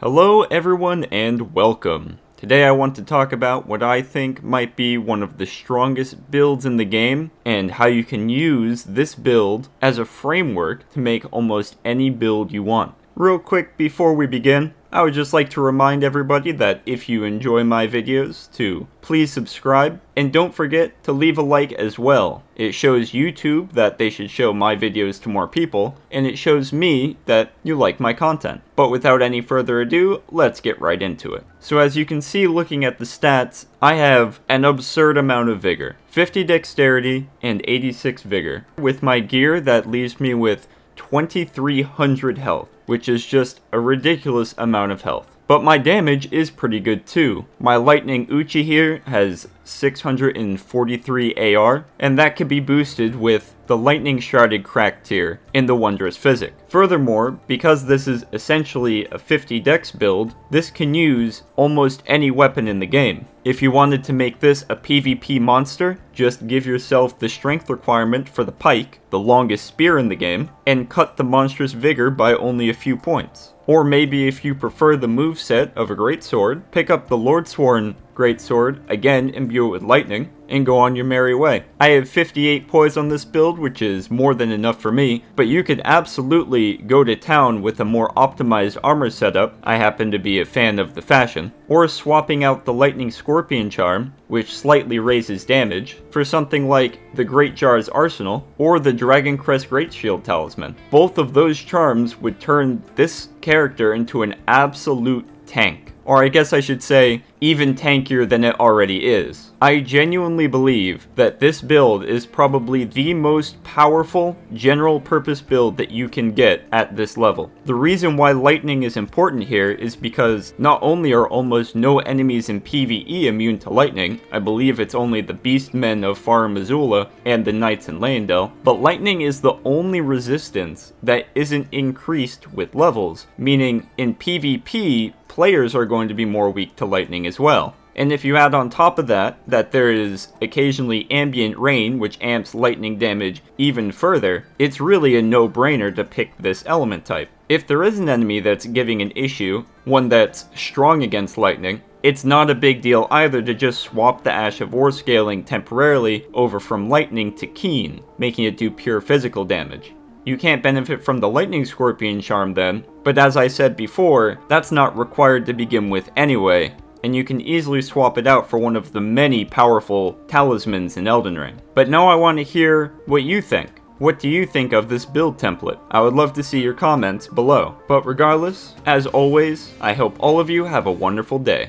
Hello everyone and welcome. Today I want to talk about what I think might be one of the strongest builds in the game and how you can use this build as a framework to make almost any build you want. Real quick before we begin, I would just like to remind everybody that if you enjoy my videos to please subscribe and don't forget to leave a like as well. It shows YouTube that they should show my videos to more people and it shows me that you like my content. But without any further ado, let's get right into it. So as you can see looking at the stats, I have an absurd amount of vigor. 50 dexterity and 86 vigor. With my gear that leaves me with 2300 health, which is just a ridiculous amount of health. But my damage is pretty good too. My lightning Uchi here has 643 AR, and that can be boosted with the lightning shrouded crack tier in the wondrous physic. Furthermore, because this is essentially a 50 dex build, this can use almost any weapon in the game. If you wanted to make this a PvP monster, just give yourself the strength requirement for the pike, the longest spear in the game, and cut the monstrous vigor by only a few points. Or maybe if you prefer the moveset of a greatsword, pick up the Lordsworn greatsword, again imbue it with lightning, and go on your merry way. I have 58 poise on this build, which is more than enough for me, but you could absolutely go to town with a more optimized armor setup. I happen to be a fan of the fashion. Or swapping out the lightning scorpion charm, which slightly raises damage, for something like the Great Jar's Arsenal, or the Dragon Crest Great Shield Talisman. Both of those charms would turn this character into an absolute tank. Or I guess I should say, even tankier than it already is. I genuinely believe that this build is probably the most powerful general purpose build that you can get at this level. The reason why lightning is important here is because not only are almost no enemies in PvE immune to lightning, I believe it's only the Beastmen of Farum Azula and the Knights in Leyendell, but lightning is the only resistance that isn't increased with levels, meaning in PvP, players are going to be more weak to lightning as well. And if you add on top of that there is occasionally ambient rain which amps lightning damage even further, it's really a no-brainer to pick this element type. If there is an enemy that's giving an issue, one that's strong against lightning, it's not a big deal either to just swap the Ash of War scaling temporarily over from lightning to keen, making it do pure physical damage. You can't benefit from the Lightning Scorpion charm then, but as I said before, that's not required to begin with anyway, and you can easily swap it out for one of the many powerful talismans in Elden Ring. But now I want to hear what you think. What do you think of this build template? I would love to see your comments below. But regardless, as always, I hope all of you have a wonderful day.